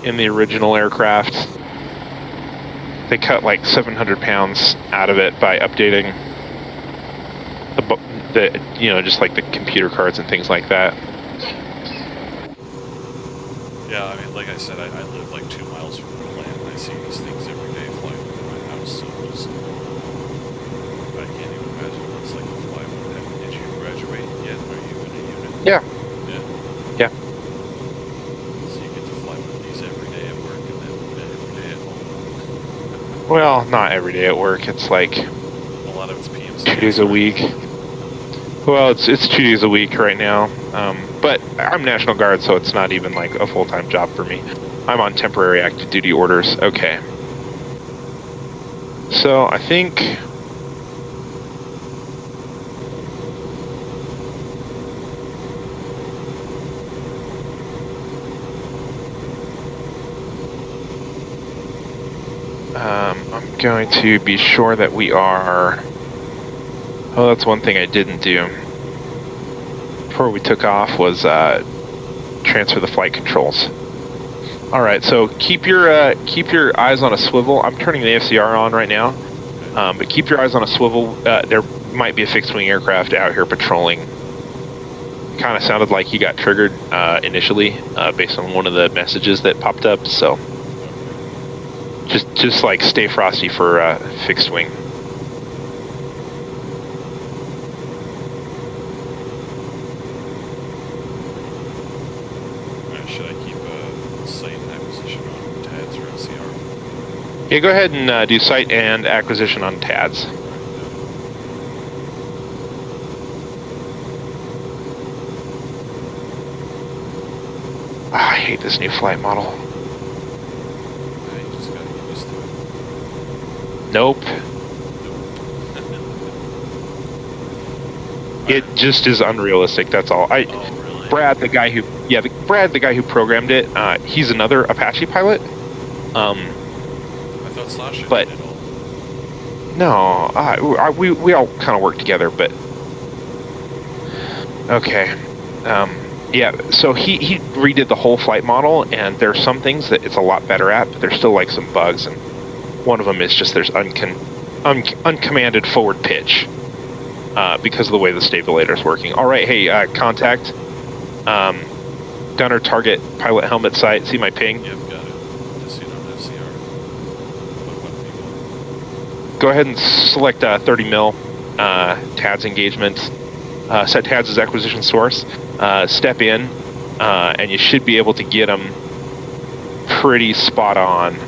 in the original aircraft. They cut like 700 pounds out of it by updating just like the computer cards and things like that. Yeah, I mean, like I said, I live like 2 miles from the plant, and I see these things every day flying over my house, so just, I can't even imagine what it's like to fly one. Did you graduate yet? Are you in a unit? Yeah. Yeah? Yeah. So you get to fly one of these every day at work, and then every day at home? Well, not every day at work. It's like A lot of it's PMC. 2 days a week. Well, it's 2 days a week right now. But I'm National Guard, so it's not even like a full-time job for me. I'm on temporary active duty orders. Okay. So I think I'm going to be sure that we are... Oh, that's one thing I didn't do before we took off was transfer the flight controls. All right, so keep your eyes on a swivel. I'm turning the AFCR on right now, but keep your eyes on a swivel. There might be a fixed-wing aircraft out here patrolling. Kind of sounded like he got triggered initially based on one of the messages that popped up. So just like stay frosty for fixed-wing. Yeah, go ahead and do site and acquisition on TADS. I hate this new flight model. You just gotta get used to it. Nope. It just is unrealistic. That's all. Oh, really? Brad, the guy who programmed it, he's another Apache pilot. I thought Sasha but did it all. No, we all kind of work together, but okay. Yeah, so he redid the whole flight model, and there's some things that it's a lot better at, but there's still like some bugs, and one of them is just there's uncommanded forward pitch because of the way the stabilizer is working. All right, hey, contact. Gunner target pilot helmet sight. See my ping? Yep, got it. Just seen on FCR. Go ahead and select 30 mil TADS engagement. Set TADS as acquisition source. Step in, and you should be able to get them pretty spot on. Do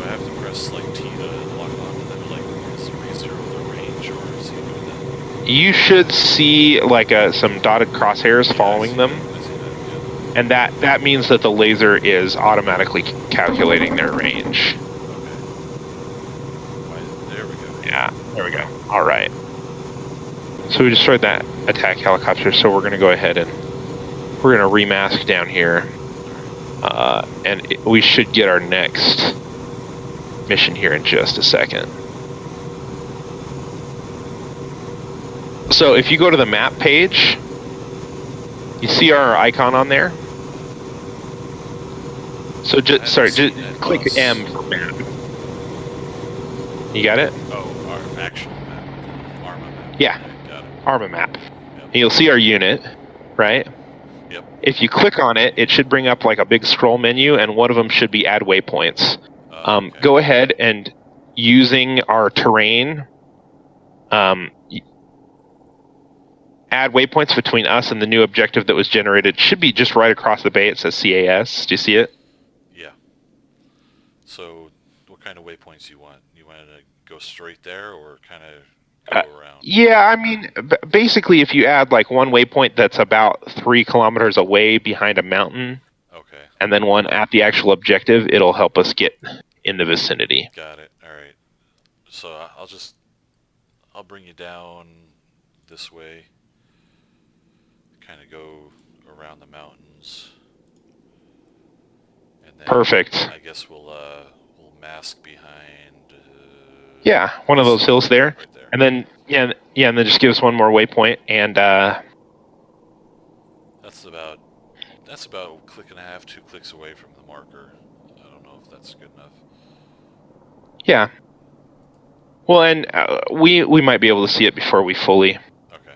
I have to press like T to lock on to them, like re-zero the range, or is he doing that? You should see like some dotted crosshairs following them. I see that, yeah. And that means that the laser is automatically calculating their range. Okay. There we go. Yeah, there we go. All right. So we destroyed that attack helicopter, so we're going to go ahead and we're going to remask down here. And we should get our next mission here in just a second. So if you go to the map page, you see our icon on there? So just click M for map. You got it? Oh, our actual map. Arma map. Yeah. Okay, got it. Arma map. Yep. And you'll see our unit, right? Yep. If you click on it, it should bring up like a big scroll menu, and one of them should be add waypoints. Okay. Go ahead and using our terrain, add waypoints between us and the new objective that was generated. It should be just right across the bay. It says CAS. Do you see it? Yeah. So, what kind of waypoints you want? You want to go straight there, or kind of go around? Yeah, I mean, basically, if you add like one waypoint that's about 3 kilometers away behind a mountain, okay, and then one at the actual objective, it'll help us get in the vicinity. got it. All right. So I'll bring you down this way. Kind of go around the mountains. And then Perfect. I guess we'll mask behind. Yeah, one of those hills there. Right there. And then and then just give us one more waypoint, and That's about a click and a half, 2 clicks away from the marker. I don't know if that's good enough. yeah. Well, and we might be able to see it before we fully, Okay.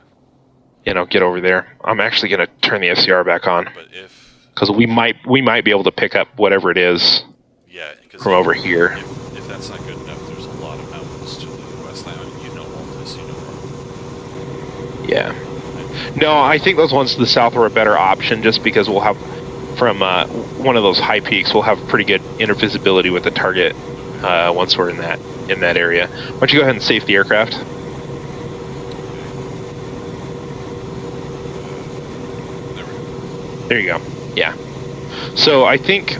get over there. I'm actually going to turn the FCR back on But if because we might be able to pick up whatever it is yeah, because from over here. if that's not good enough, there's a lot of mountains to the west. I mean, you know all this, you know. Yeah. No, I think those ones to the south are a better option, just because we'll have from one of those high peaks, we'll have pretty good intervisibility with the target once we're in that area. Why don't you go ahead and safe the aircraft? There you go. Yeah. So I think,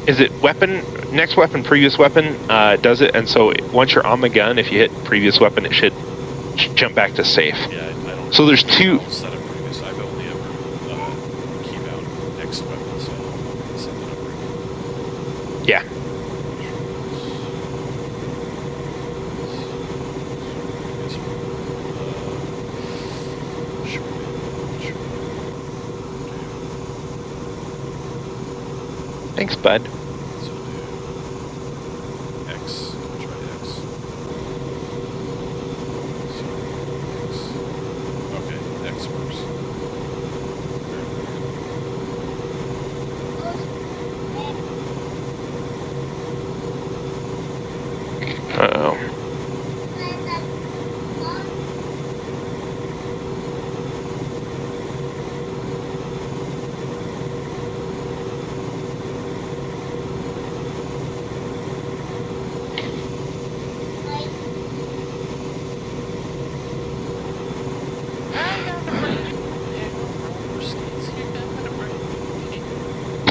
is it weapon, next weapon, previous weapon, does it? And so once you're on the gun, if you hit previous weapon, it should jump back to safe. Yeah, I don't. So there's two. Set up previous. I've only ever keep out next weapon, so I'll set that up. Yeah. Thanks, bud. So do X. Try X. So X. Okay, X works. Uh-oh.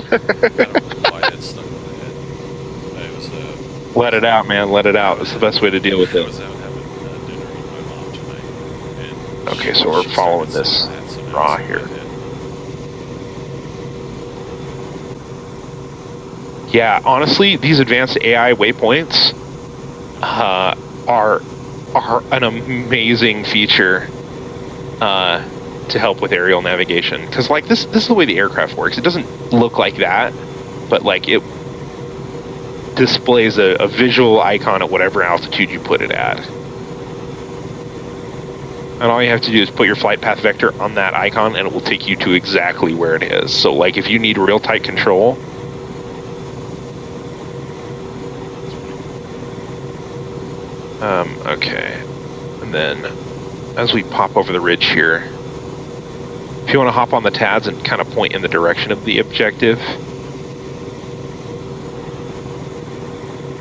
I don't know why that's stuck in my head. I was Let it out, man. Let it out. It's the best way to deal with I it. was out having dinner with my mom tonight, and Okay, so we're she following started this saying that, so now raw it's in my here. head. Yeah, honestly, these advanced AI waypoints are an amazing feature to help with aerial navigation. Because like this is the way the aircraft works. It doesn't look like that, but like it displays a visual icon at whatever altitude you put it at. And all you have to do is put your flight path vector on that icon, and it will take you to exactly where it is. So like if you need real tight control, okay. And then as we pop over the ridge here, if you want to hop on the TADS and kind of point in the direction of the objective.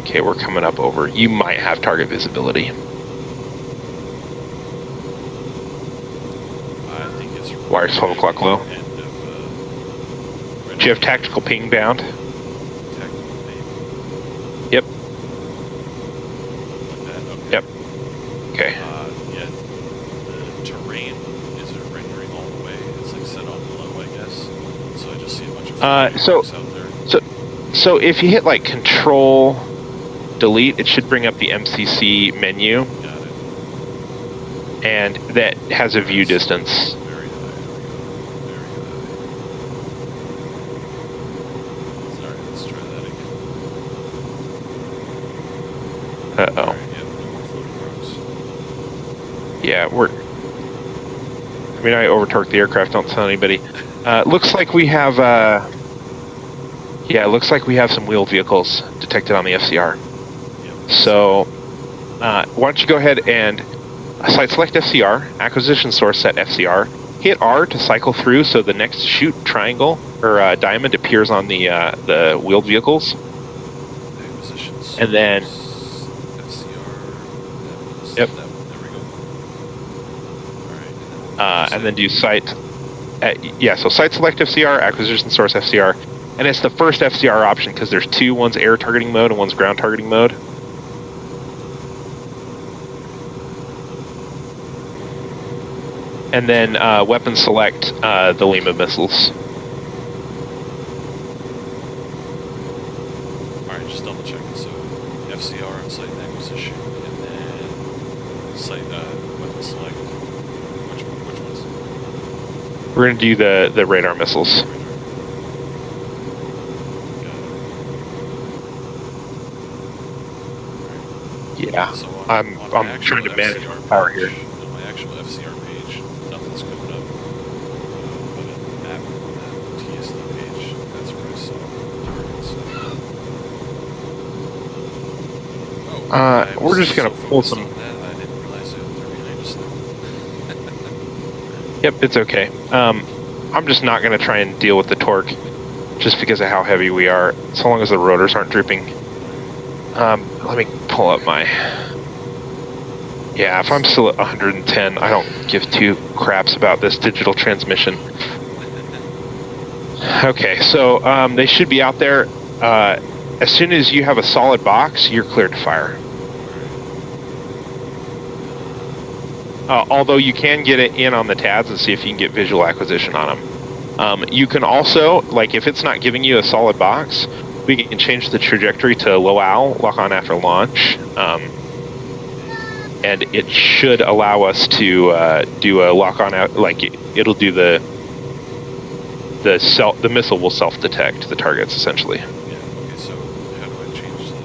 Okay, we're coming up over. You might have target visibility. I think it's Wires 12 o'clock low. end of, Do you have tactical ping bound? tactical ping. Yep. Like that. Okay. Yep. Okay. Yeah. The terrain isn't rendering all the way. It's like set on low, I guess. So I just see a bunch of so- fireworks out there. So if you hit like Control Delete, it should bring up the MCC menu, Got it. and that has a view distance. Very high. There we go. Very high. Sorry, let's try that again. Uh-oh. Alright, yeah, no more floating rocks. Yeah, I mean, I overtorqued the aircraft, don't tell anybody. Looks like we have, it looks like we have some wheeled vehicles detected on the FCR. Yep. So, why don't you go ahead and site select FCR, acquisition source set FCR, hit R to cycle through so the next shoot triangle or diamond appears on the wheeled vehicles. Acquisitions. And then- FCR. Yep. There we go. Alright. And then do site, so site select FCR, acquisition source FCR, and it's the first FCR option because there's two, one's air targeting mode and one's ground targeting mode. And then weapon select the Lima missiles. Alright, just double checking. So FCR on site and acquisition, and then site select which ones? We're gonna do the radar missiles. Yeah, So I'm my trying actual to manage FCR power page, here. On my actual FCR page, nothing's coming up. But on that TSD page, that's where I saw targets. Oh, I We're was just gonna so pull focused some. on that, I didn't realize that they're behind us now. Yep, it's okay. I'm just not gonna try and deal with the torque, just because of how heavy we are. So long as the rotors aren't drooping. Let me pull up my. Yeah, if I'm still at 110, I don't give two craps about this digital transmission. Okay, so they should be out there. As soon as you have a solid box, you're cleared to fire. Although you can get it in on the TADs and see if you can get visual acquisition on them. You can also, like, if it's not giving you a solid box, we can change the trajectory to low owl, lock on after launch, and it should allow us to do a lock on out. Like it'll do the missile will self detect the targets essentially. Yeah, okay, so how do I change the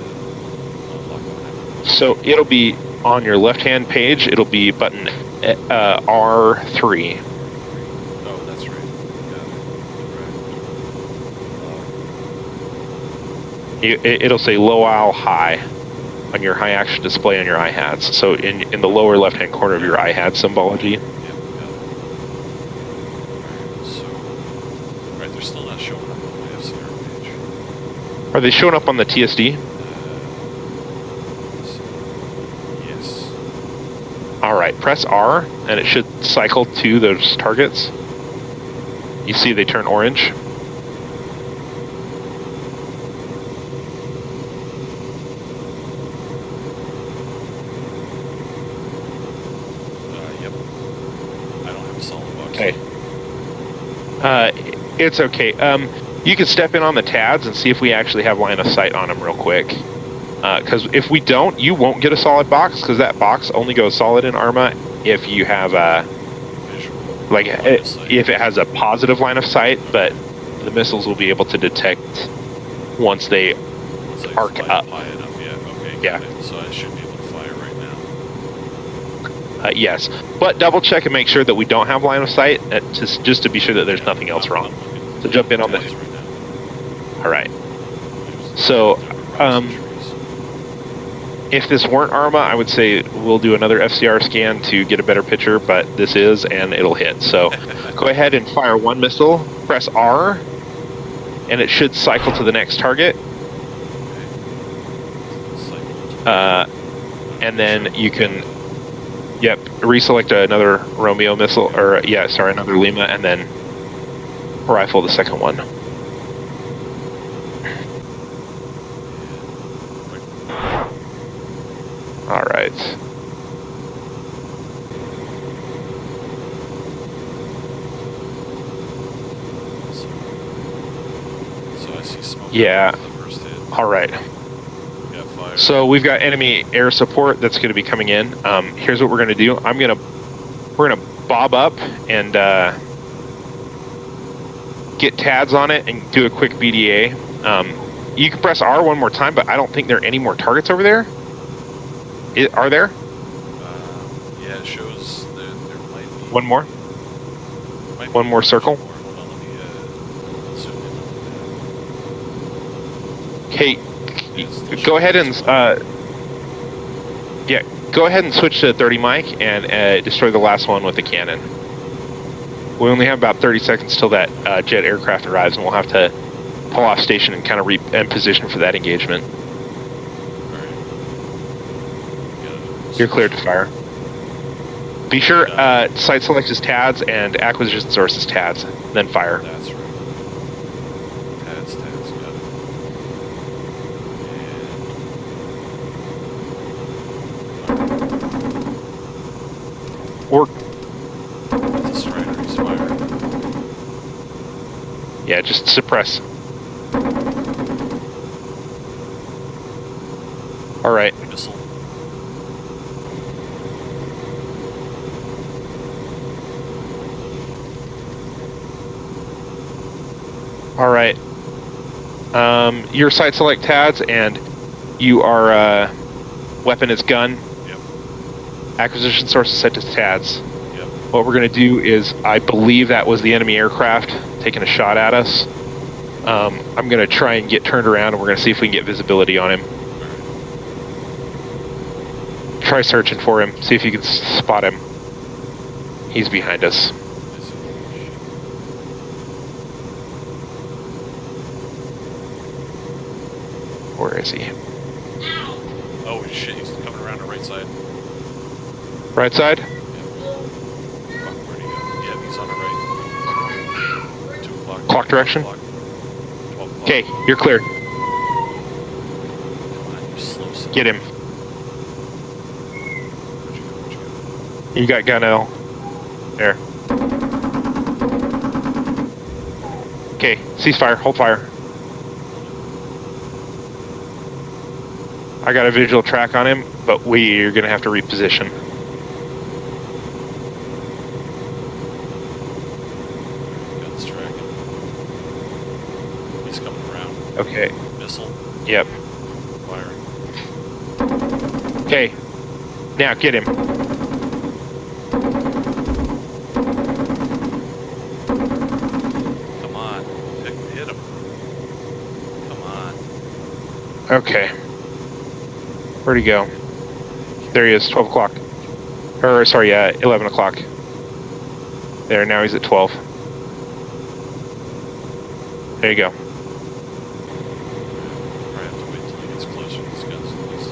lock on after? So it'll be on your left hand page. It'll be button R3. Oh, that's right. Got it. It'll say low owl high on your high action display on your iHads. So in the lower left hand corner of your iHad symbology. Yep, got it. Alright, so... Alright, they're still not showing up on my FCR page. Are they showing up on the TSD? Yes. Alright, press R and it should cycle to those targets. You see they turn orange. Yep. I don't have a solid box. Okay. It's okay. You can step in on the TADs and see if we actually have line of sight on them real quick. Because if we don't, you won't get a solid box, because that box only goes solid in ARMA if you have like if it has a positive line of sight, but the missiles will be able to detect once they arc up. High enough, yeah. Okay, Yeah. got it. So I should be able to fire right now. Yes, but double check and make sure that we don't have line of sight, just to be sure that there's nothing else I'm wrong. looking So jump in on the. right now. All right. There's So, different rocks and trees. If this weren't ARMA, I would say we'll do another FCR scan to get a better picture, but this is, and it'll hit. So go ahead and fire one missile, press R, and it should cycle to the next target. And then you can, yep, reselect another Romeo missile, or another Lima, and then rifle the second one. All right. So I see smoke. Yeah. The first hit. All right. Got fire. So we've got enemy air support that's going to be coming in. Here's what we're going to do. We're gonna bob up and get TADs on it and do a quick BDA. You can press R one more time, but I don't think there are any more targets over there. Are there? Yeah, it shows there might be One more? might be One more circle? Hold on, let me zoom in on Okay, It's go ahead and showing go ahead and switch to 30 mic and destroy the last one with the cannon. We only have about 30 seconds till that jet aircraft arrives, and we'll have to pull off station and kind of and position for that engagement. You're cleared to fire. Be sure site select is TADs and acquisition source is TADs, then fire. That's right. Tats, got it. Or And it's a Strider, he's firing. yeah, just suppress. All right. Missile. All right. Your site select TADS, and you are weapon is gun. Yep. Acquisition source is set to TADS. Yep. What we're going to do is, I believe that was the enemy aircraft taking a shot at us. I'm going to try and get turned around, and we're going to see if we can get visibility on him. Try searching for him. See if you can spot him. He's behind us. Where is he? Oh shit, he's coming around the right side. Right side? Fuck, where'd he go? Yeah, he's on the right. 2 o'clock. Clock direction? 12 o'clock. Okay, you're clear. Come on, you slow son. Get him. Where'd you go? Where'd you go? You got gun L. There. Okay, cease fire. Hold fire. I got a visual track on him, but we're going to have to reposition. Gun's tracking. He's coming around. Okay. Missile. Yep. Firing. Okay. Now get him. Come on. Hit him. Come on. Okay. Where'd he go? There he is, 12 o'clock. Or, sorry, 11 o'clock. There, now he's at 12. There you go. Probably have to wait till he gets closer to these guns. These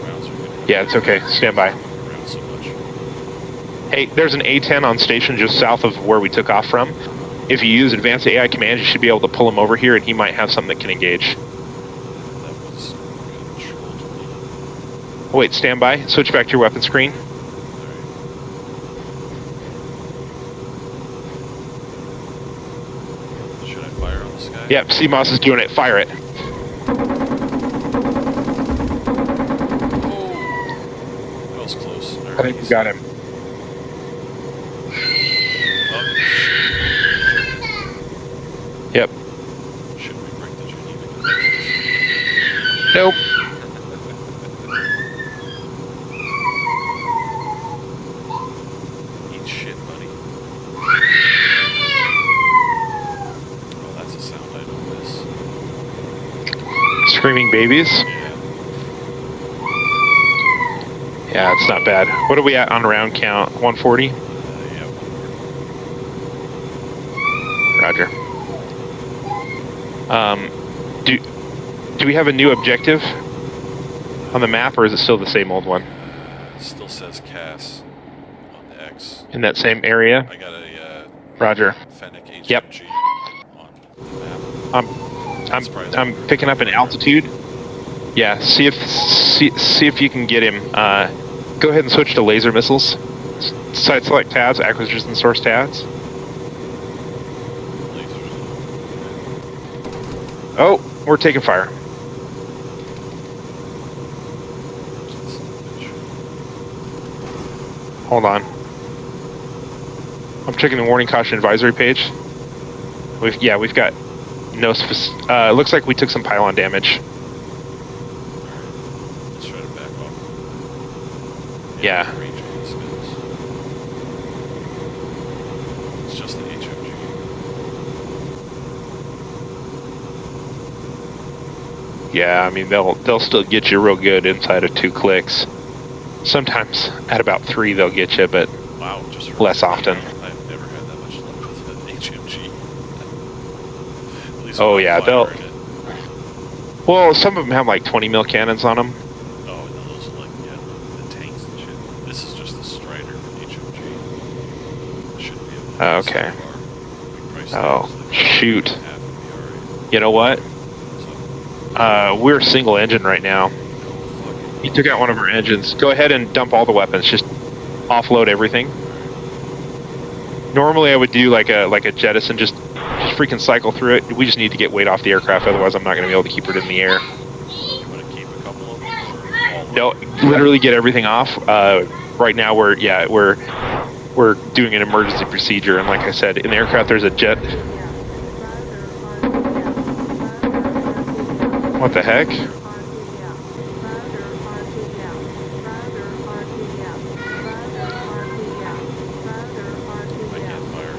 rounds are gonna Yeah, it's okay. Stand by. around so much. Hey, there's an A-10 on station just south of where we took off from. If you use advanced AI commands, you should be able to pull him over here, and he might have something that can engage. That was controlled. Oh, wait, stand by. Switch back to your weapon screen. Should I fire on this guy? Yep, CMOS is doing it. Fire it. Oh. That was close. I think we got him. Oh, Yep. should we break the Geneva Conventions? Nope. Eat shit, buddy. Oh, that's a sound I don't miss. Screaming babies. Yeah. Yeah, it's not bad. What are we at on round count? 140? Yeah, 140. Roger. Do we have a new objective on the map, or is it still the same old one? It still says Cass on the X. In that same area? I got a Roger. Fennec HMG Yep. on the map. I'm picking up an altitude. Yeah, see if you can get him. Go ahead and switch to laser missiles. Site select TADS, acquisition source TADS. Lasers. Oh, we're taking fire. Hold on. I'm checking the warning caution advisory page. We've got no looks like we took some pylon damage. Alright, let's try to back off. Yeah. the range of these guns. It's just the HMG. Yeah, I mean they'll still get you real good inside of 2 clicks. Sometimes at about 3 they'll get you, but Wow, just less often. I've never had that much luck with an HMG. At least Oh, when I'm yeah, they'll- firing it. well, some of them have like 20 mil cannons on them. Oh, no, those are like, yeah, the tanks and shit. This is just the Strider HMG. Shouldn't be able to Oh, get so okay. far. We priced Oh, it as shoot. half of the RA. You know what? So, We're single engine right now. no fucking. He took out one of our engines. Go ahead and dump all the weapons. Just offload everything. Normally I would do like a jettison, just freaking cycle through it. We just need to get weight off the aircraft, otherwise I'm not going to be able to keep it in the air. You want to keep a couple of them or all of No, them? literally get everything off. Right now we're doing an emergency procedure, and like I said, in the aircraft there's a jet What the heck? I can't fire.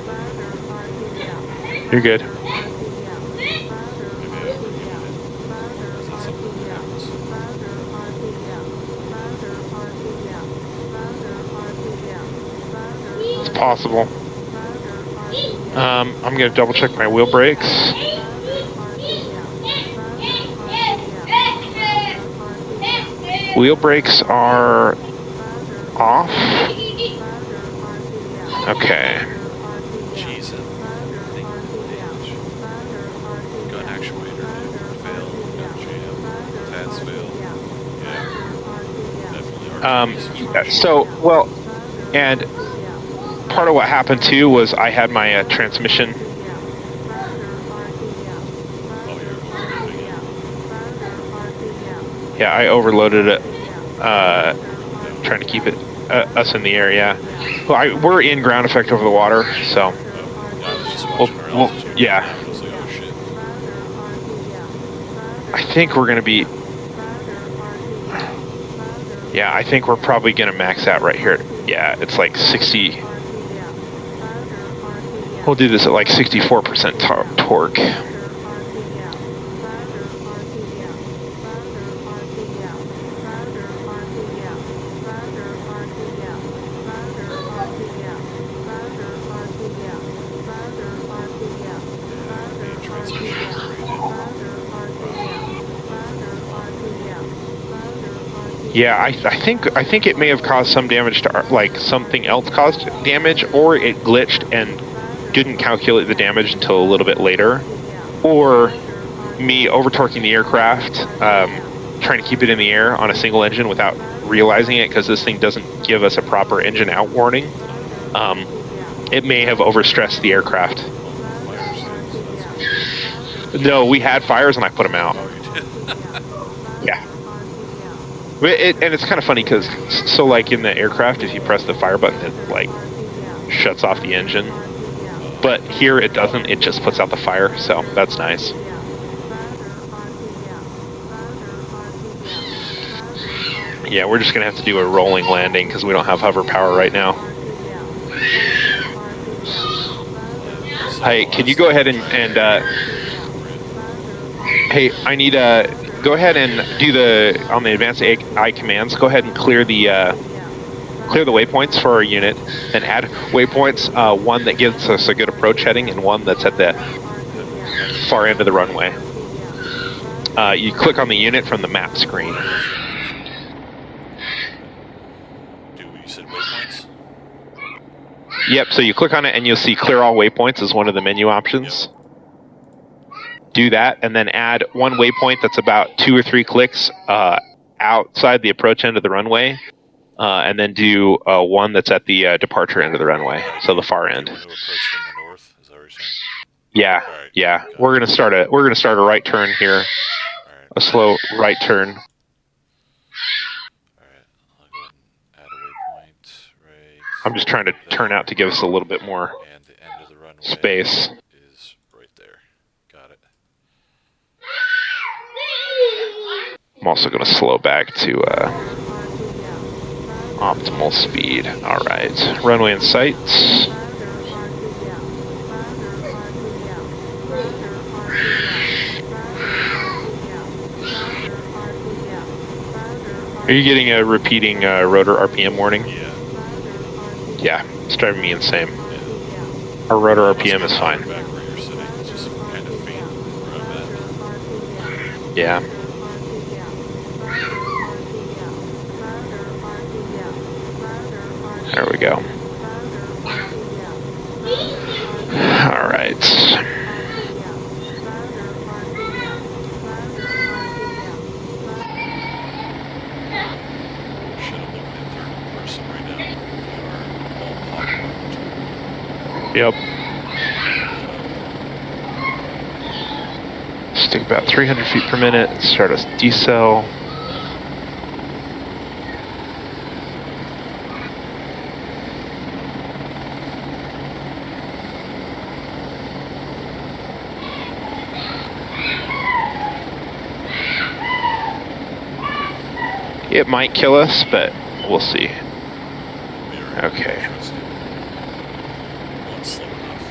You're good. Maybe I overheated it. Is that something that happens? It's possible. I'm gonna double check my wheel brakes. Wheel brakes are off. Okay. Jesus. Thing damage. Gun actuator failed. Gun jam. Tats failed. Yeah. Definitely Well, and part of what happened too was I had my transmission. Oh, you're overloading it. Yeah, I overloaded it, trying to keep it us in the air. Yeah, well, we're in ground effect over the water, so. I was just watching our altitude. Yeah. I was like, oh shit. I think we're gonna be. Yeah, I think we're probably gonna max out right here. Yeah, it's like 60. We'll do this at like 64% torque. Yeah, I think it may have caused some damage to like something else caused damage, or it glitched and didn't calculate the damage until a little bit later, or me over torquing the aircraft, trying to keep it in the air on a single engine without realizing it, because this thing doesn't give us a proper engine out warning. It may have overstressed the aircraft. No, we had fires and I put them out. Yeah. And it's kind of funny because, so like in the aircraft, if you press the fire button, it like shuts off the engine. But here it doesn't, it just puts out the fire, so that's nice. Yeah, we're just gonna have to do a rolling landing because we don't have hover power right now. Hey, can you go ahead and hey, I need go ahead and do on the advanced AI commands, go ahead and clear the waypoints for our unit, and add waypoints, one that gives us a good approach heading and one that's at the far end of the runway. You click on the unit from the map screen. You said waypoints? Yep, so you click on it and you'll see clear all waypoints as one of the menu options. Yep. Do that, and then add one waypoint that's about 2 or 3 clicks outside the approach end of the runway, and then do one that's at the departure end of the runway, so the far end. Approach from the north, is that what you're saying? Yeah, right. Yeah. We're gonna start a right turn here, right. A slow right turn. All right, I'll go ahead and add a waypoint. Right. I'm just trying to turn out to give us a little bit more and the end of the runway space. Is right there. Got it. I'm also going to slow back to optimal speed. All right, runway in sight. Are you getting a repeating rotor RPM warning? Yeah. Yeah, it's driving me insane. Yeah. Our rotor RPM is fine. Back where you're sitting, it's just kind of faint where I'm at. Yeah. There we go. All right. Yep. Stick about 300 feet per minute. Start a decel. It might kill us, but we'll see. Okay. One's slow enough.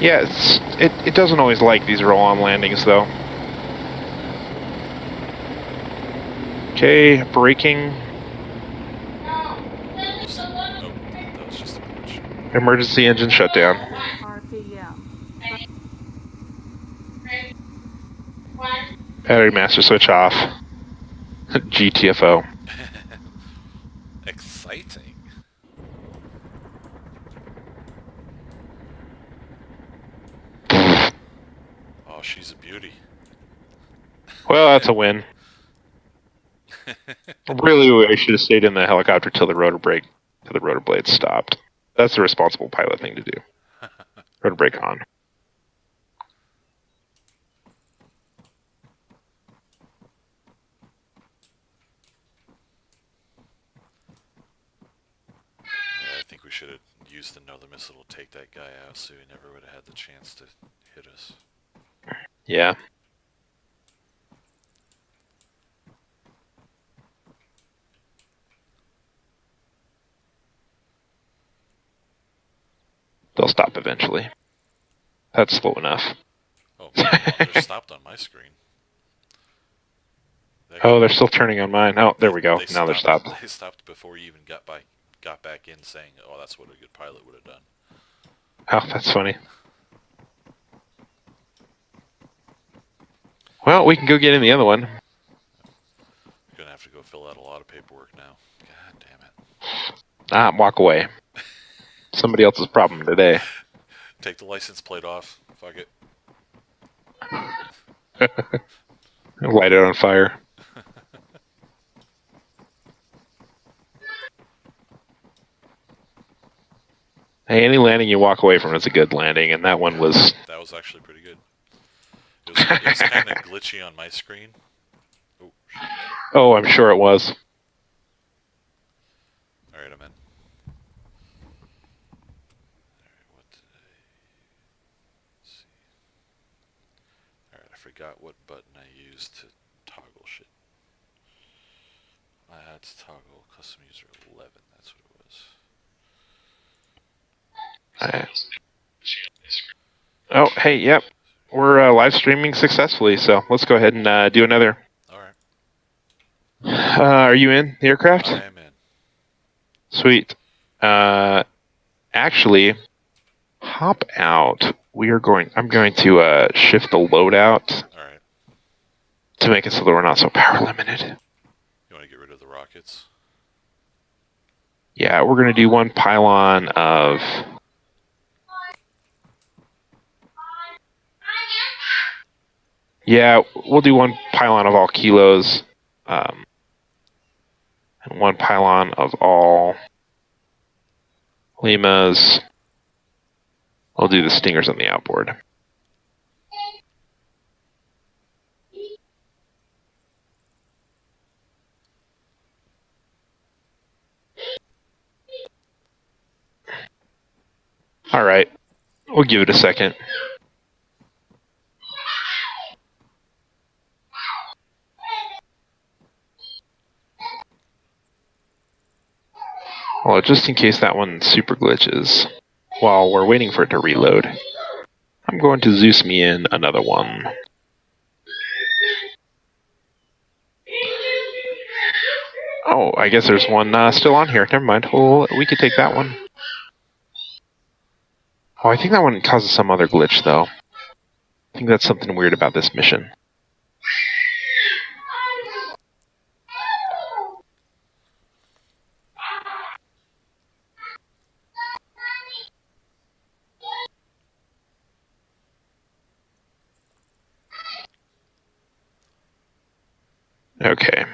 Yeah, it doesn't always like these roll-on landings, though. Okay, braking. Almost, oh, that was just a glitch. Emergency engine shutdown. RPM. Battery master switch off. GTFO. Exciting. Oh, she's a beauty. Well, that's a win. Really, I should have stayed in the helicopter till the rotor blades stopped. That's the responsible pilot thing to do. Rotor brake on. Yeah, I think we should have used another missile to take that guy out so he never would have had the chance to hit us. Yeah. They'll stop eventually. That's slow enough. Oh, they're stopped on my screen. Oh, they're still turning on mine. Oh, there we go. Now they're stopped. They stopped before you even got back in saying, "Oh, that's what a good pilot would have done." Oh, that's funny. Well, we can go get in the other one. You're gonna have to go fill out a lot of paperwork now. God damn it. Walk away. Somebody else's problem today. Take the license plate off. Fuck it. Light it on fire. Hey, any landing you walk away from is a good landing, and that one was... That was actually pretty good. It was kind of glitchy on my screen. Oh, shit. Oh, I'm sure it was. Alright, I'm in. Alright, what did I... Let's see. Alright, I forgot what button I used to toggle shit. I had to toggle custom user 11, that's what it was. Oh, hey, yep. We're live streaming successfully, so let's go ahead and do another. Alright. Are you in the aircraft? I am in. Sweet. Actually, hop out. I'm going to shift the loadout Alright. to make it so that we're not so power limited. You want to get rid of the rockets? Yeah, we're going to do one pylon of... Yeah, we'll do one pylon of all kilos, and one pylon of all Limas. We'll do the stingers on the outboard. All right, we'll give it a second. Well, just in case that one super glitches, while we're waiting for it to reload, I'm going to Zeus me in another one. Oh, I guess there's one still on here. Never mind. Well, we could take that one. Oh, I think that one causes some other glitch, though. I think that's something weird about this mission. Okay.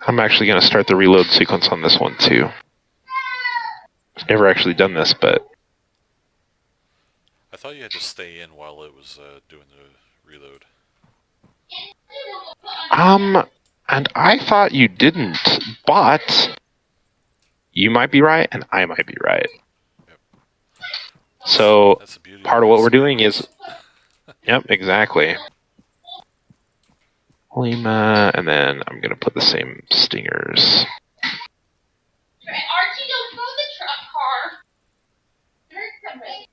I'm actually going to start the reload sequence on this one, too. I've never actually done this, but... I thought you had to stay in while it was doing the reload. And I thought you didn't, but... You might be right, and I might be right. Yep. So, That's the beauty part of what we're doing this. is... Yep, exactly. Lima, and then I'm going to put the same stingers. Archie, don't throw the truck car. Hurt somebody.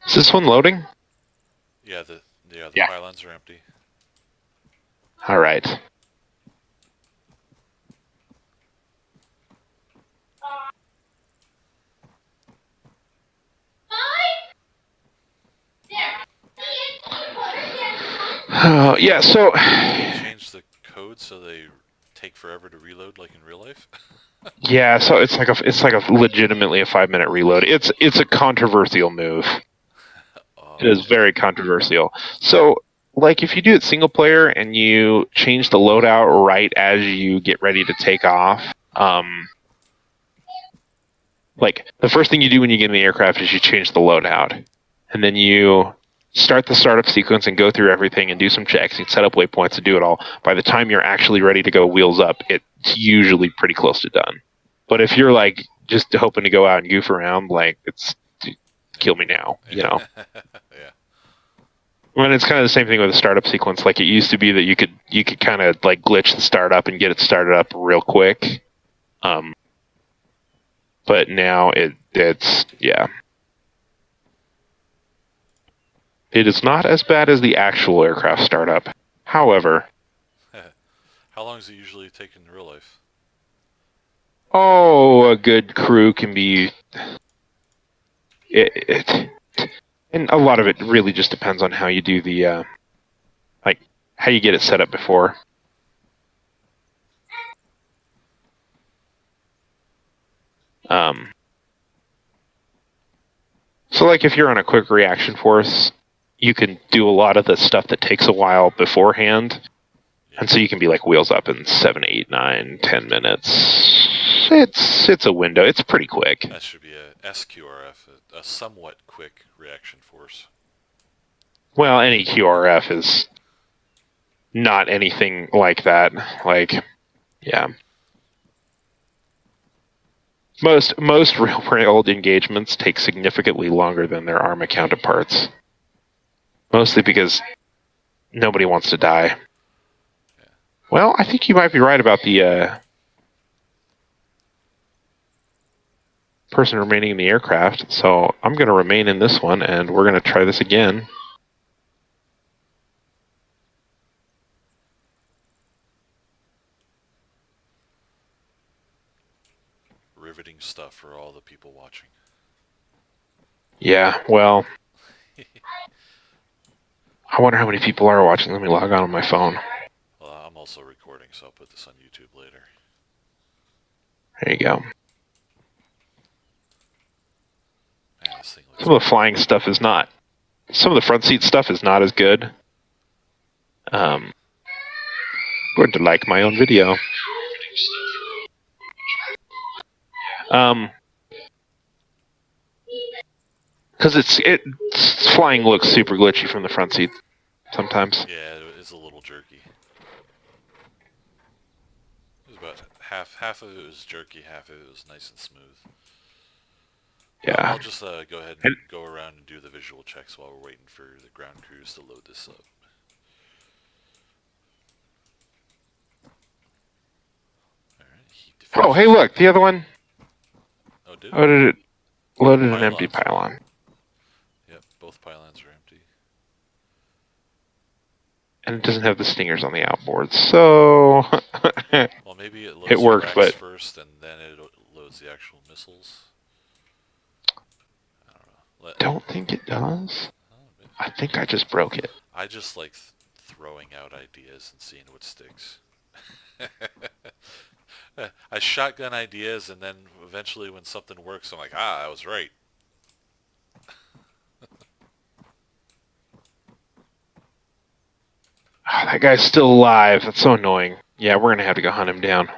Is this one loading? Yeah, the Yeah. pylons are empty. All right. Yeah, so Did you change the code so they take forever to reload like in real life? yeah, so it's like a legitimately a 5-minute reload. It's a controversial move. It is very controversial. So, like, if you do it single player and you change the loadout right as you get ready to take off, like the first thing you do when you get in the aircraft is you change the loadout, and then you start the startup sequence and go through everything and do some checks and set up waypoints and do it all. By the time you're actually ready to go wheels up, it's usually pretty close to done. But if you're like just hoping to go out and goof around, like it's kill me now, you know. Yeah. I mean, it's kind of the same thing with the startup sequence. Like it used to be that you could kind of like glitch the startup and get it started up real quick. But now it's yeah. It is not as bad as the actual aircraft startup. However, How long does it usually take in real life? oh, a good crew can be and a lot of it really just depends on how you do the like how you get it set up before. So like if you're on a quick reaction force, you can do a lot of the stuff that takes a while beforehand. Yeah. And so you can be like wheels up in 7, 8, 9, 10 minutes. It's a window. It's pretty quick. That should be a SQRF, a somewhat quick reaction force. Well, any QRF is not anything like that. Like, yeah. Most real world engagements take significantly longer than their ARMA counterparts. Mostly because nobody wants to die. Yeah. Well, I think you might be right about the person remaining in the aircraft. So I'm going to remain in this one, and we're going to try this again. Riveting stuff for all the people watching. Yeah, well, I wonder how many people are watching. Let me log on my phone. Well, I'm also recording, so I'll put this on YouTube later. There you go. Man, this thing looks Some of the flying stuff is not. Some of the front seat stuff is not as good. I'm going to like my own video. Because it's flying looks super glitchy from the front seat sometimes. Yeah, it is a little jerky. It was about half of it was jerky, half of it was nice and smooth. Yeah. I'll just go ahead and go around and do the visual checks while we're waiting for the ground crews to load this up. Oh, hey, look, the other one. Oh, did it? Loaded an empty pylon. Yep, both pylons are empty. And it doesn't have the stingers on the outboard, so Well, maybe it loads it worked, the racks but first, and then it loads the actual missiles. I don't know. don't think it does. Oh, I think I just broke it. I just like throwing out ideas and seeing what sticks. I shotgun ideas, and then eventually when something works, I'm like, I was right. Oh, that guy's still alive. That's so annoying. Yeah, we're going to have to go hunt him down.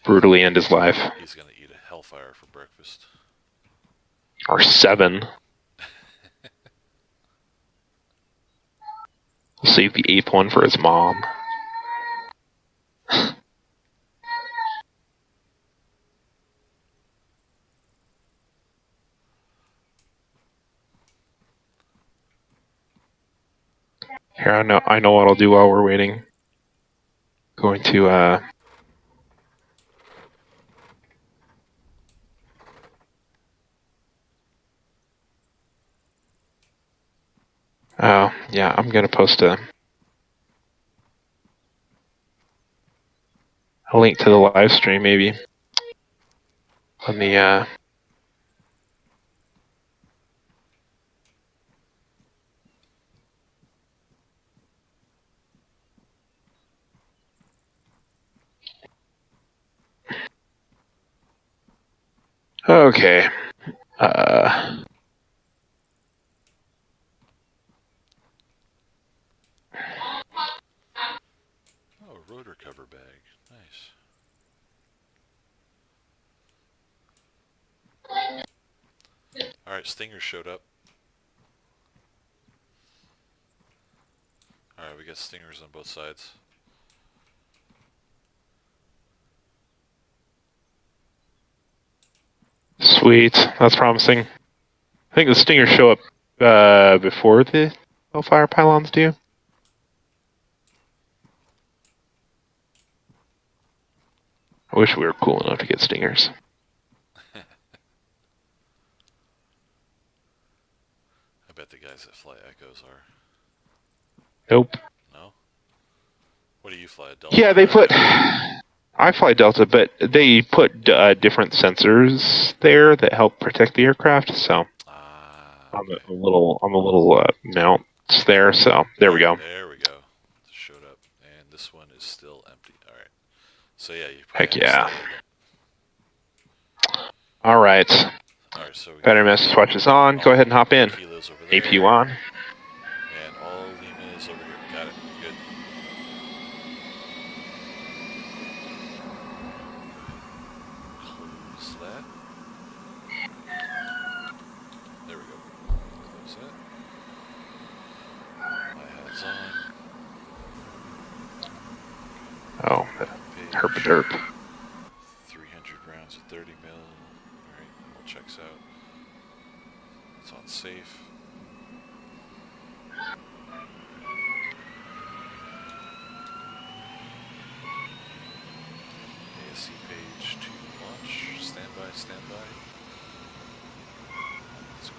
Brutally end his life. He's going to eat a hellfire for breakfast. Or 7. We'll save the 8th one for his mom. I know what I'll do while we're waiting. Going to oh yeah, I'm gonna post a link to the live stream maybe on the okay. Oh, rotor cover bag. Nice. Alright, Stinger showed up. Alright, we got Stingers on both sides. Sweet, that's promising. I think the Stingers show up before the Hellfire pylons do. I wish we were cool enough to get Stingers. I bet the guys that fly Echoes are. Nope. No? What do you fly? A Delta? Yeah, they put. Echo? I fly Delta, but they put different sensors there that help protect the aircraft. So on the little mounts there. So there we go. There we go. Showed up, and this one is still empty. All right. So yeah, you. Heck yeah. All right. All right. So Better message watch is on. Go ahead and hop in. Kilo's over there. APU on. And all Lima is over here. Got it. Good. Close that. There we go. Close that. My hat's on. Oh, herpaderp. 300 rounds of 30 mil. Alright, all checks out. It's on safe. ASC page to launch. Standby, standby. Let's go.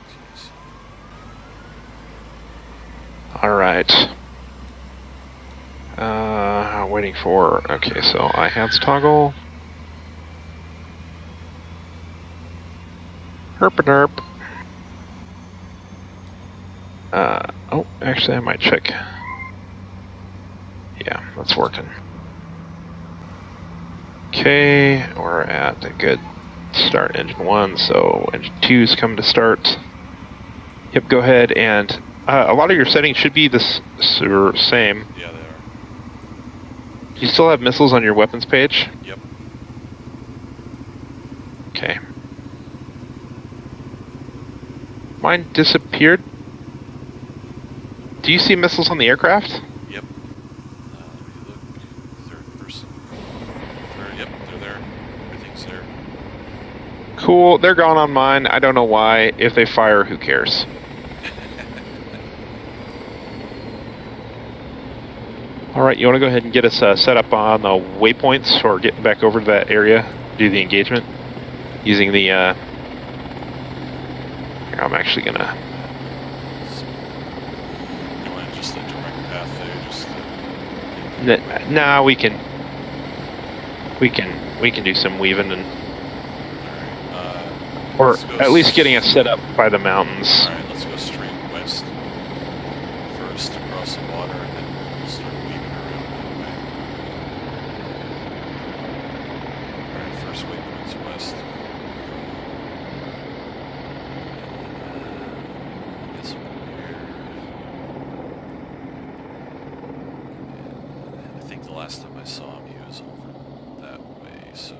TSC. All right. Waiting for. Okay, so IHATS toggle. Herpaderp. Oh, actually, I might check. Yeah, that's working. Okay, we're at a good start engine 1, so engine 2's coming to start. Yep, go ahead and a lot of your settings should be the same. Yeah, they are. You still have missiles on your weapons page? Yep. Okay. Mine disappeared. Do you see missiles on the aircraft? Yep. Let me look. Third person. Yep, they're there. Everything's there. Cool, they're gone on mine. I don't know why. If they fire, who cares? Alright, you want to go ahead and get us set up on the waypoints or get back over to that area, do the engagement, using the, here, I'm actually going to... You want just a direct path there? Just Nah, we can do some weaving and... Alright, or at least getting us set up by the mountains. Alright, let's go straight west first across the water and then we'll start weaving around that way. Alright, first waypoint's west. Get some over here. And I think the last time I saw him he was over that way, so...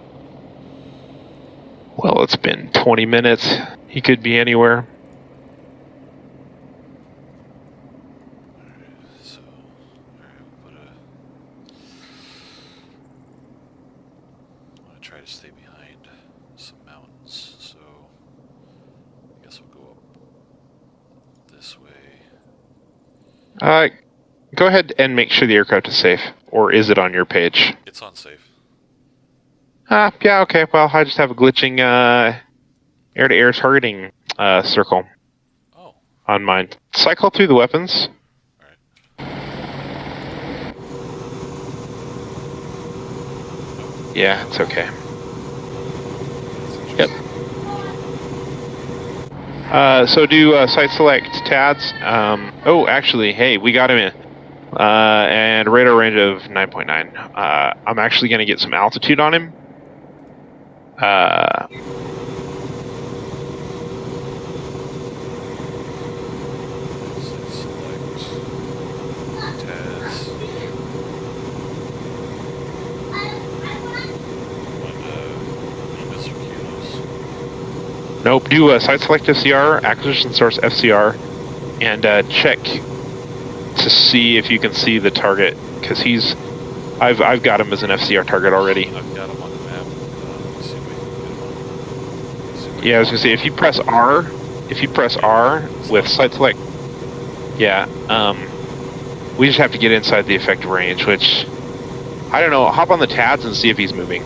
Well, it's been 20 minutes. He could be anywhere. So, alright, we'll put a... I want to try to stay behind some mountains, so I guess we'll go up this way. Go ahead and make sure the aircraft is safe. Or is it on your page? It's unsafe. Yeah, okay. Well, I just have a glitching air-to-air targeting circle Oh, on mine. Cycle through the weapons. alright. Yeah, it's okay. That's Yep. interesting. So do site select TADS. Oh, actually, hey, we got him in. And radar range of 9.9. I'm actually going to get some altitude on him. Select TAS. Emis or kilos. Nope, do site select FCR, acquisition source FCR, and check to see if you can see the target, because I've got him as an FCR target already. I've got him on the map. Let's see if we can get him on. Let's see if we Yeah, I was can- gonna say if you press R with site select, yeah, we just have to get inside the effective range, which I don't know. Hop on the TADS and see if he's moving.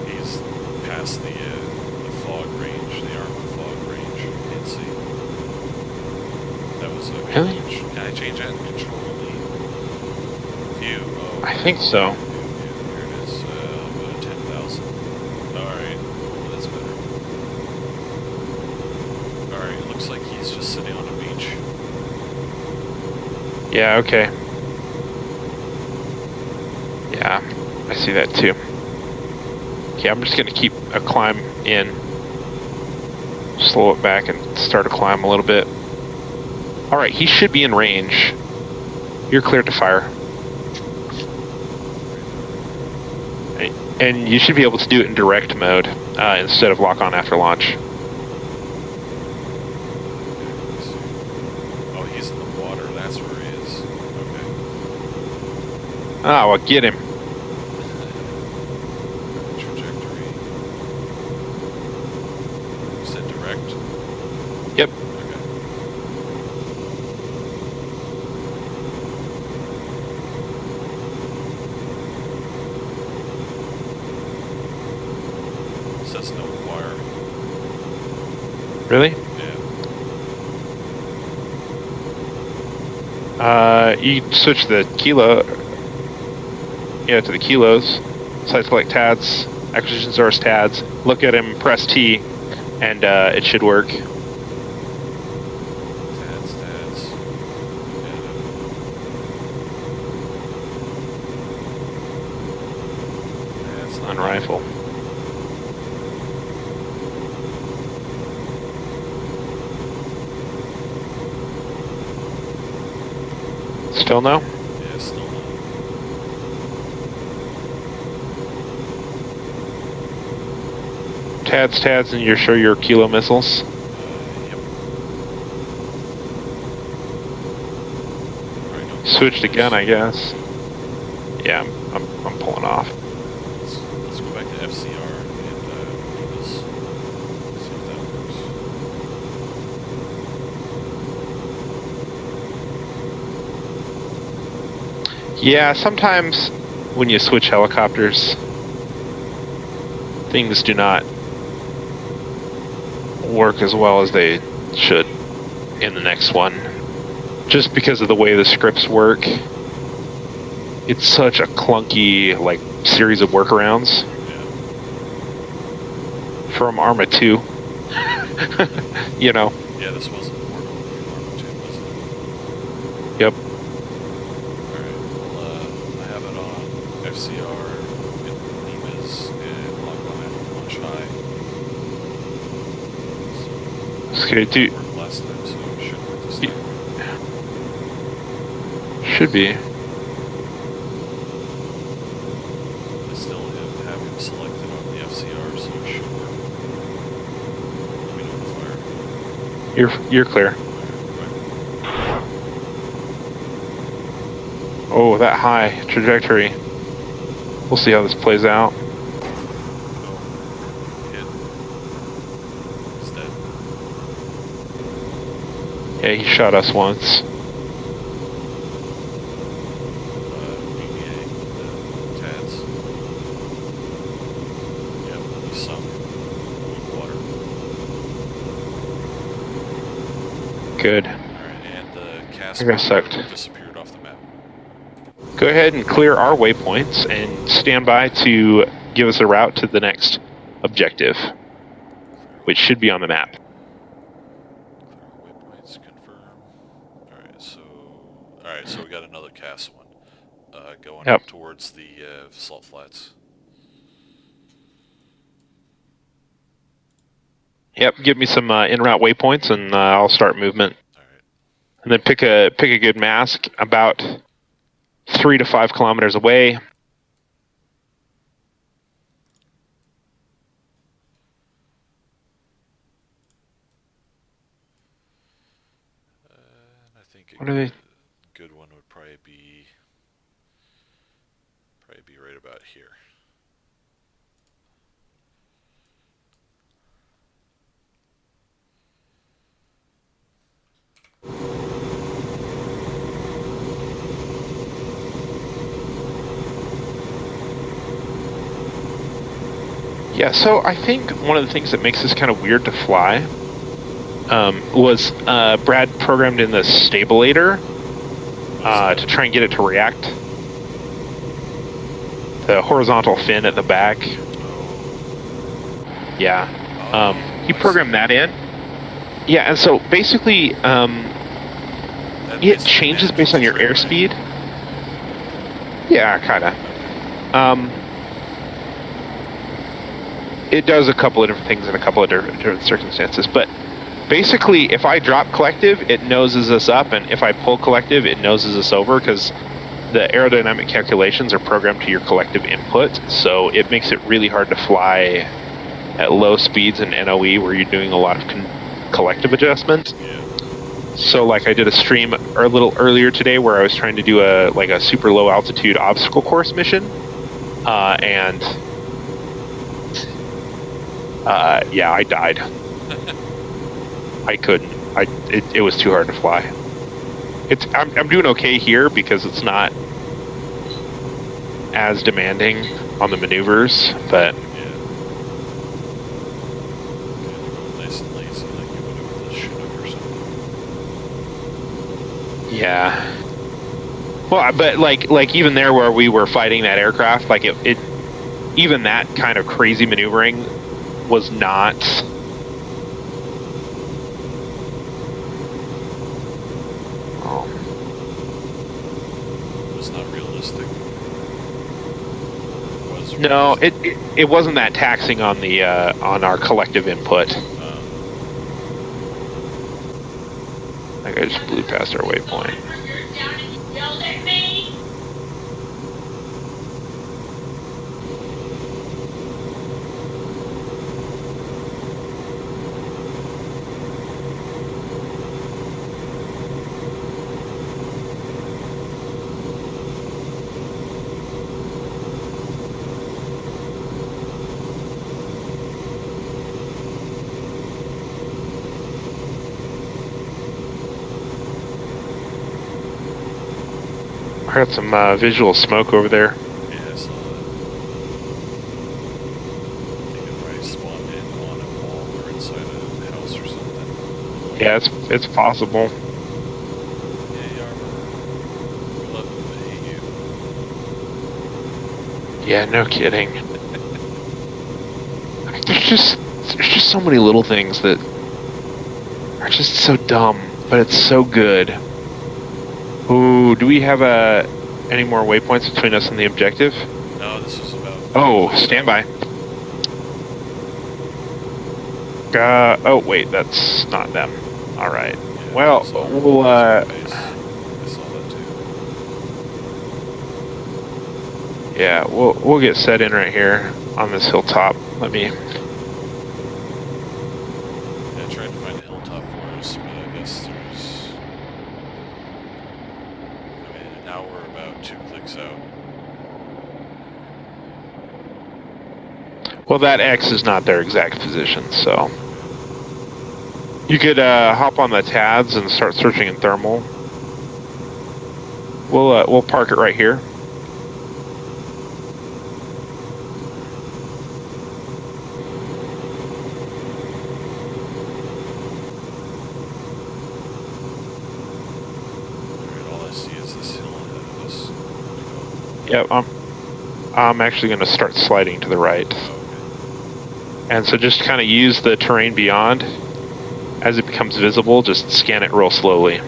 He's past the fog range, the armor fog range. Can't see. That was a Really? Can I change that? Control view. Oh, I think so. here it is. I'll go to 10,000. Alright. That's better. Alright, looks like he's just sitting on a beach. Yeah, okay. Yeah, I see that too. Okay, I'm just gonna keep a climb in. Slow it back and start a climb a little bit. Alright, he should be in range. You're cleared to fire. And you should be able to do it in direct mode instead of lock on after launch. Okay, let's see. Oh, he's in the water. That's where he is. Okay. Ah, well, get him. Trajectory. You said direct? Yep. Okay. Says no wire. Really? Yeah. You switch the kilo. Yeah, to the kilos. Site select TADS, acquisition source TADS. Look at him, press T, and it should work. Tats. That's not On rifle. Still no? Yeah, still not. TADS, and you're sure you're kilo missiles? Yep. Alright, no, Switched again, I guess. Yeah, I'm pulling off. Let's go back to FCR and read this. See if that works. Yeah, sometimes when you switch helicopters, things do not work as well as they should in the next one. Just because of the way the scripts work. It's such a clunky, like, series of workarounds Yeah. from Arma 2. You know? Yeah, this wasn't portable from Arma 2, was it? Yep. Alright, well, I have it on FCR, and Nemas, and lock on after launch high. Okay, It dude. worked last time, so it should work this time. Should be. I still have him selected on the FCR, so it should work. Let me know when to fire. You're clear. Right. Oh, that high trajectory. We'll see how this plays out. Yeah, he shot us once. BBA, the TADS. Yep, he sunk in water. Good. Alright, and the I got sucked. disappeared off the map. Go ahead and clear our waypoints and stand by to give us a route to the next objective, which should be on the map. Clear waypoints, confirm. Alright, so we got another CAS one. Going Yep. up towards the salt flats. Yep, give me some en route waypoints and I'll start movement. Alright. And then pick a good mask about 3 to 5 kilometers away. I think What are they? good one would probably be right about here. Yeah, so I think one of the things that makes this kind of weird to fly was Brad programmed in the stabulator to try and get it to react. The horizontal fin at the back. Yeah. He programmed that in. Yeah, and so basically it changes based on your airspeed. Yeah, kind of. It does a couple of different things in a couple of different circumstances, but basically, if I drop collective, it noses us up, and if I pull collective, it noses us over, because the aerodynamic calculations are programmed to your collective input, so it makes it really hard to fly at low speeds in NOE where you're doing a lot of collective adjustment. Yeah. So, like, I did a stream a little earlier today where I was trying to do a super low altitude obstacle course mission, and yeah, I died. I couldn't. It was too hard to fly. I'm doing okay here because it's not as demanding on the maneuvers, but Yeah. Going nice and lazy like you would with a Chinook or something. yeah. Well, but like even there where we were fighting that aircraft, like it even that kind of crazy maneuvering was not. Was not realistic. No, it wasn't that taxing on the on our collective input. Like I just blew past our waypoint. You're down and you yelled at me. I heard some visual smoke over there. Yeah, I saw that. I think it probably spawned in on a wall or inside a house or something. Yeah, it's possible. Yay, Armor. We love you, but hate you. Yeah, no kidding. There's just so many little things that are just so dumb, but it's so good. Ooh, do we have any more waypoints between us and the objective? No, this is about... Oh, stand by. Oh, wait, that's not them. All right. Yeah, Well, I saw we'll, I saw that too. yeah, we'll get set in right here on this hilltop. Let me... Yeah, I tried to find a hilltop for us, but I guess there's... I mean, now we're about 2 clicks out. Well, that X is not their exact position, so... You could hop on the TADS and start searching in thermal. We'll park it right here. Alright, all I see is this hill ahead of us. Yep, I'm actually going to start sliding to the right. Oh, And so just kind of use the terrain beyond. As it becomes visible, just scan it real slowly.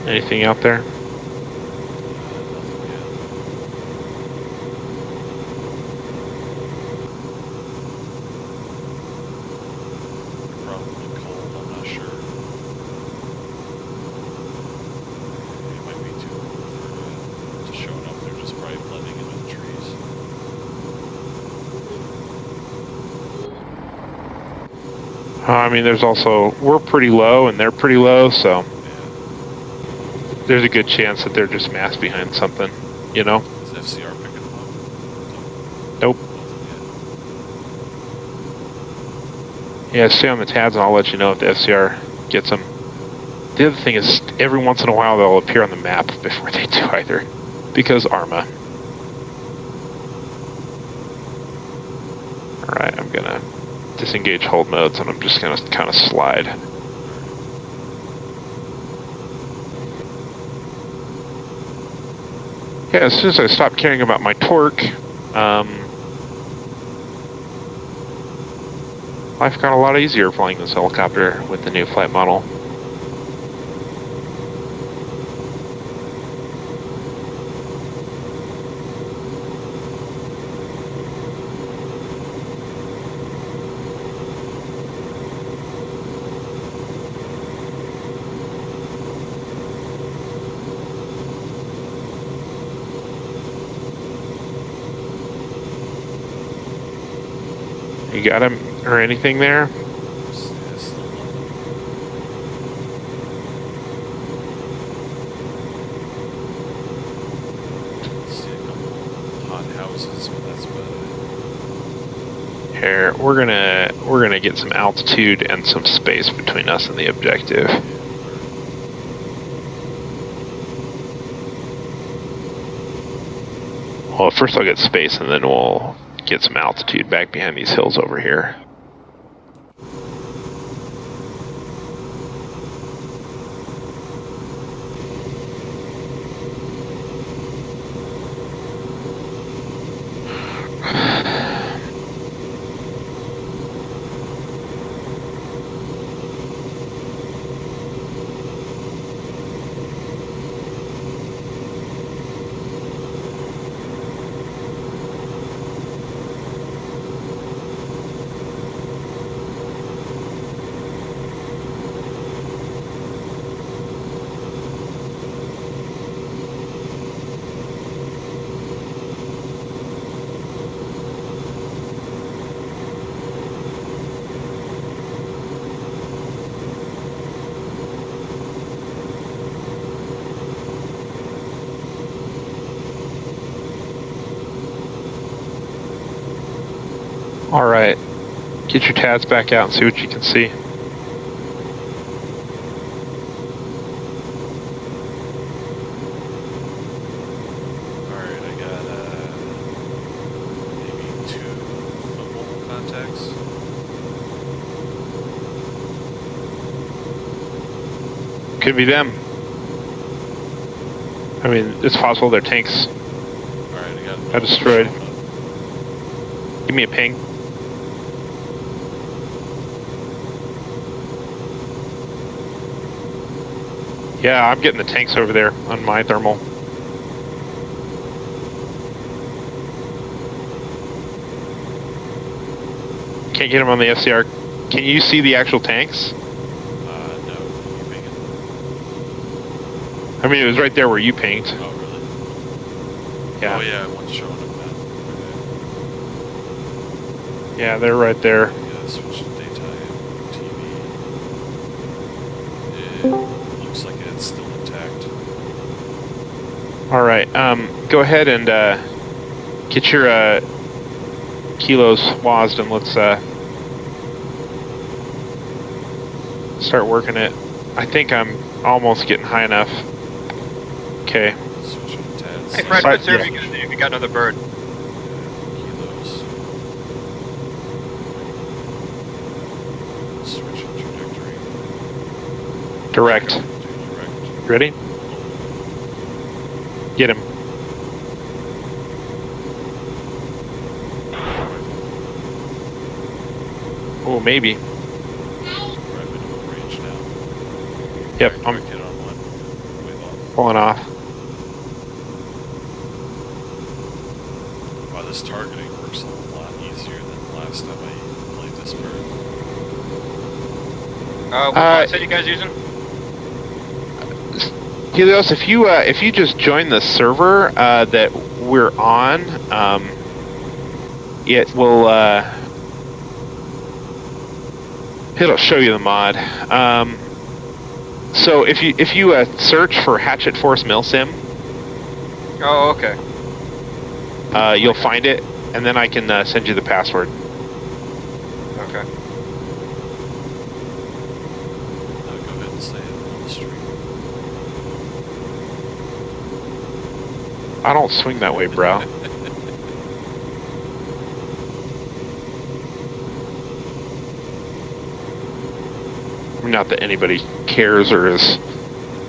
Anything out there? nothing yet. Probably cold, I'm not sure. It might be too cold for to showing up. They're just probably blending into the trees. I mean, there's also, we're pretty low and they're pretty low, so Yeah. there's a good chance that they're just masked behind something, you know? Is FCR picking them up? Nope. Nothing Yeah, stay on the TADs and I'll let you know if the FCR gets them. The other thing is, every once in a while they'll appear on the map before they do either. Because ARMA. Alright, I'm gonna disengage hold modes and I'm just gonna kind of slide. Yeah, as soon as I stop caring about my torque, life got a lot easier flying this helicopter with the new flight model. You got him or anything there? Yeah, still nothing. See a couple hot houses, but that's about it. Here, we're gonna get some altitude and some space between us and the objective. Well, first I'll get space and then we'll get some altitude back behind these hills over here. Alright, get your TADs back out and see what you can see. Alright, I got maybe 2 football contacts. Could be them. I mean, it's possible they're tanks. Alright, I got Got destroyed. Give me a ping. Yeah, I'm getting the tanks over there on my thermal. Can't get them on the FCR. Can you see the actual tanks? No, can you ping it? I mean, it was right there where you pinged. Oh, really? Yeah. Oh, yeah, one's showing up now. Okay. Yeah, they're right there. Yeah, switch to daytime TV. It looks like it's still intact. All right. Go ahead and get your kilos WASD and let's start working it. I think I'm almost getting high enough. Okay. Switch to TADS. Hey, Fred, Right, good serve yeah. if you got another bird. Kilos. Switch in trajectory. Direct. Direct. Ready? Get him. Oh, maybe. We're at minimum range now. Yep, Direct I'm hit on one. Wave off. pulling off. Wow, this targeting works a lot easier than the last time I played this bird. What mindset you guys using? Helios, if you just join the server that we're on, it will it'll show you the mod. So if you search for Hatchet Force Milsim, Oh, okay. you'll find it, and then I can send you the password. Okay. Go ahead and say it on the stream. I don't swing that way, bro. Not that anybody cares or is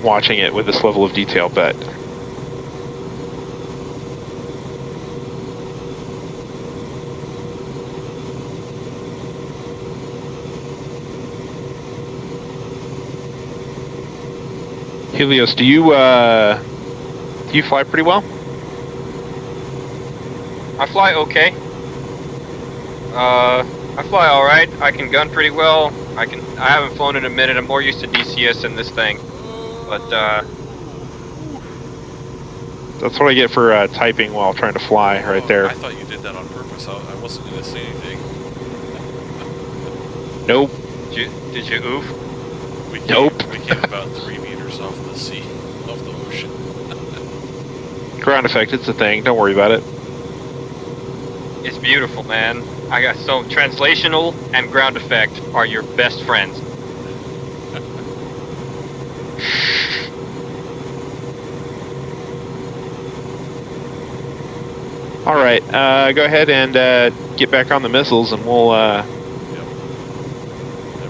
watching it with this level of detail, but Helios, do you fly pretty well? I fly okay. I fly all right. I can gun pretty well. I haven't flown in a minute. I'm more used to DCS than this thing. But That's what I get for typing while trying to fly right there. I thought you did that on purpose. I wasn't going to say anything. Nope. did you oof? We came, Nope. We came about 3 meters off the sea, off the ocean. Ground effect, it's a thing. Don't worry about it. It's beautiful, man. I got so translational and ground effect are your best friends. All right, go ahead and get back on the missiles, and we'll.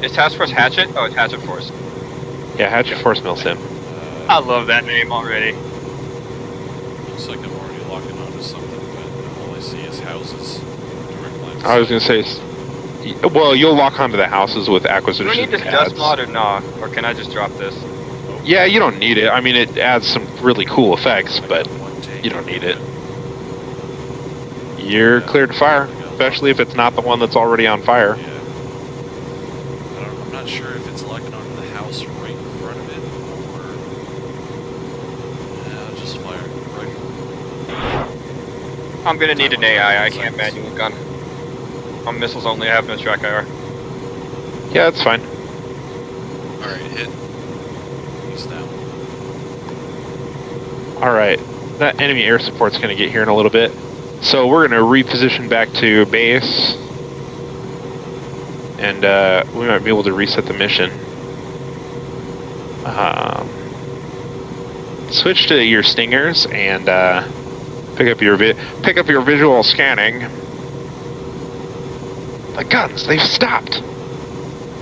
Is Task Force Hatchet? Oh, it's Hatchet Force. Yeah, Hatchet Force Milsim. I love that name already. Looks like I'm already locking onto something, but all I see is houses. Direct line of I was sight. gonna say, well, you'll lock onto the houses with Do acquisition. I need this pads. dust mod or nah? Or can I just drop this? Oh, Yeah, you don't need it. I mean, it adds some really cool effects, I but got one tank. you don't need it. You're cleared to fire, especially if it's not the one that's already on fire. Yeah. I'm not sure if it's locking onto the house right in front of it, or... Yeah, I'll just fire rifle. I'm gonna need an AI. I can't manual gun. I'm missiles only. I have no track IR. Yeah, that's fine. Alright, hit. He's down. All right, that enemy air support's gonna get here in a little bit. So we're gonna reposition back to base, and we might be able to reset the mission. Switch to your stingers and pick up your visual scanning. The guns, they've stopped.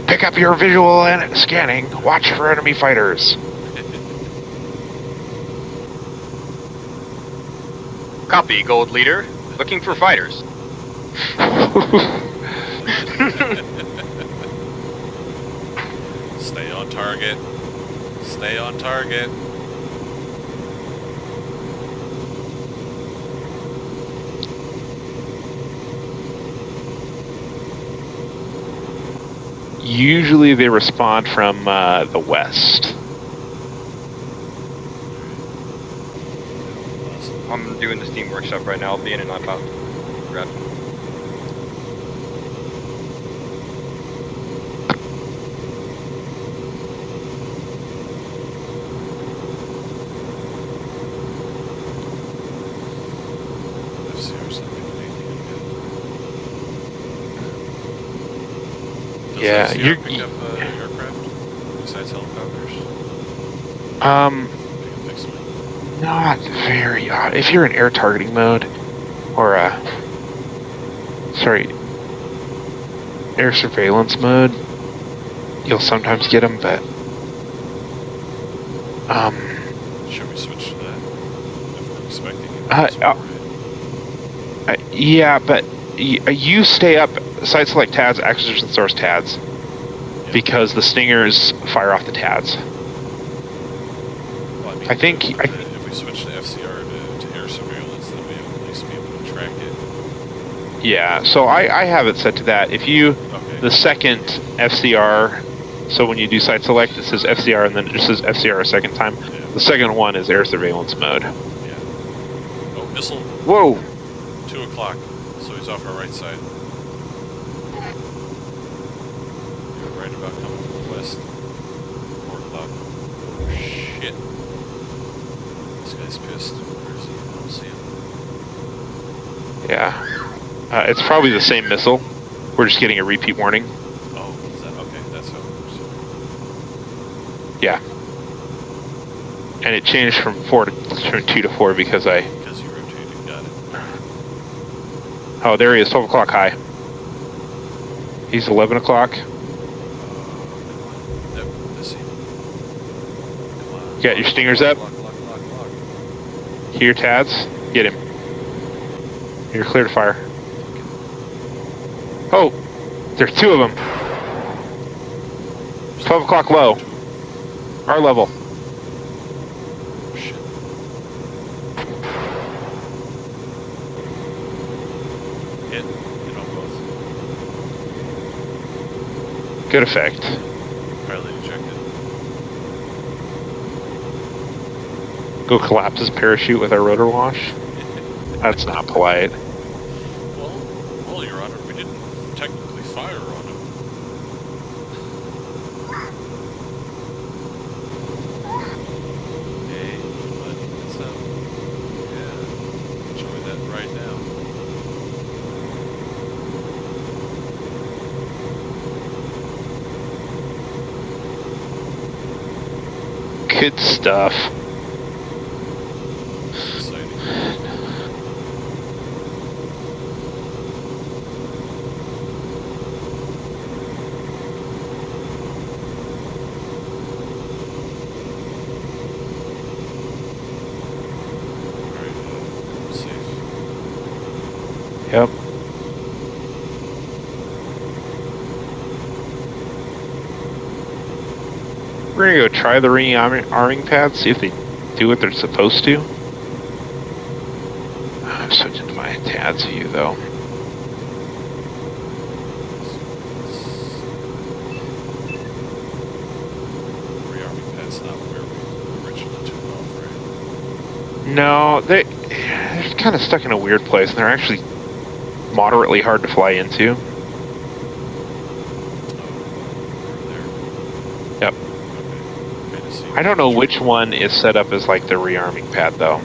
Pick up your visual and scanning. Watch for enemy fighters. Copy, Gold Leader. Looking for fighters. Stay on target. Stay on target. Usually they respond from the west. I'm doing the Steam workshop right now. I'll be in and about. Grab. FCR's not doing anything good. Does Yeah, FCR you're- pick up aircraft besides helicopters? Pick up fixed wing? Not very odd. If you're in air targeting mode, or air surveillance mode, you'll sometimes get them, but Should we switch to that? If we're expecting it. Uh, that's what we're yeah, but you stay up site select TADS, acquisition source TADS, Yeah. because the stingers fire off the TADS. Well, I think- if we switch to FCR to air surveillance, then we would at least be able to track it. Yeah, so I have it set to that. If you Okay. the second FCR, so when you do site select, it says FCR and then it just says FCR a second time. Yeah. The second one is air surveillance mode. Yeah. Oh, missile. Whoa! 2 o'clock. So he's off our right side. You're right about coming from the west. 4 o'clock. Oh, shit. This guy's pissed. Where is he? I don't see him. Yeah. It's probably the same missile. We're just getting a repeat warning. Oh, is that okay? That's how it works. Yeah. And it changed from 2 to 4 because Because you rotated. Got it. oh, there he is, 12 o'clock high. He's 11 o'clock. Come on. Yep, I see him. Come on. You got your stingers up? Lock. Here, TADS. Get him. You're clear to fire. Oh, there's 2 of them. 12 o'clock low. Our level. Oh, shit. Hit on both. Good effect. Pilot ejected. Go collapse his parachute with our rotor wash. That's not polite. Well, Your Honor, we didn't technically fire on him. Hey, buddy, what's up? Yeah, enjoy that right now. Good stuff. Exciting. Alright, safe. Yep. We're gonna go try the rearming pads, see if they do what they're supposed to. I'm switching to my TADS view though. Rearming pad's not where we originally took off, right? No, they're kind of stuck in a weird place, and they're actually moderately hard to fly into. Oh, Yep. okay. Kinda see I don't know which one is set up as like the rearming pad though.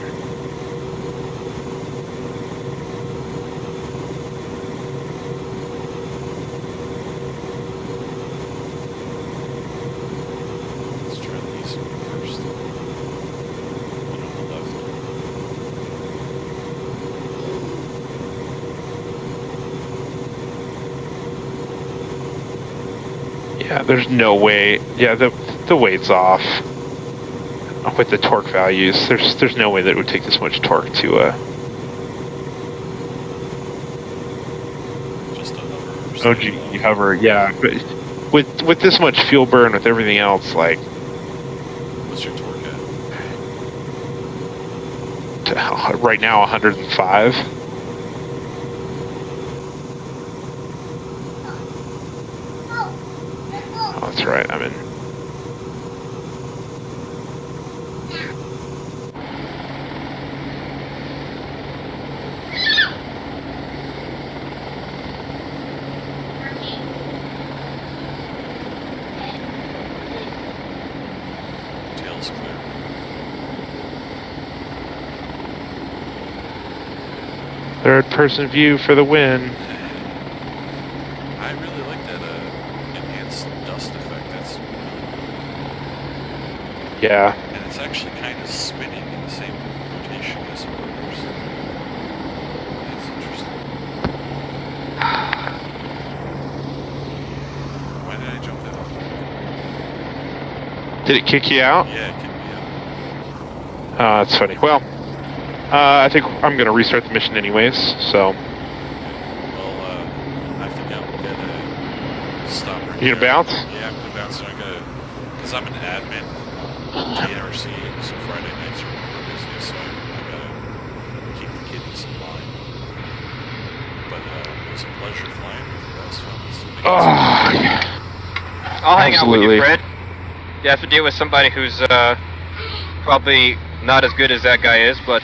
Let's try the east one first. One on the left. Yeah, there's no way. Yeah, the weight's off with the torque values. There's no way that it would take this much torque to Just a hover. or OG something. hover. Yeah, but with this much fuel burn, with everything else, like What's your torque at? right now 105. Oh, that's right. I'm in. Tail's clear. Third-person view for the win. I really like that enhanced dust effect. That's Yeah. and it's actually kind of spinning in the same rotation as motors. That's interesting. Why did I jump that off? Did it kick you out? Yeah, it kicked me out. That's funny. Well, I think I'm going to restart the mission anyways, so... Well, I think I'm gonna stop right You gonna there. bounce? Yeah, I'm gonna bounce. So I'm gonna, because I'm an admin on TNRC, so Friday nights are more busy, so I gotta keep the kiddies in line. But it was a pleasure flying with you. That was fun. Oh, I'll hang out with Absolutely. you, Fred. You have to deal with somebody who's probably not as good as that guy is, but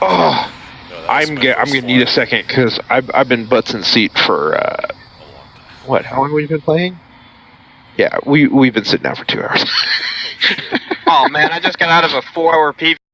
oh, No, that was I'm my gonna first need a flight second because I've been butts in seat for in a long time. what? How long have we been playing? Yeah, we've been sitting now for 2 hours. oh man, I just got out of a 4-hour PV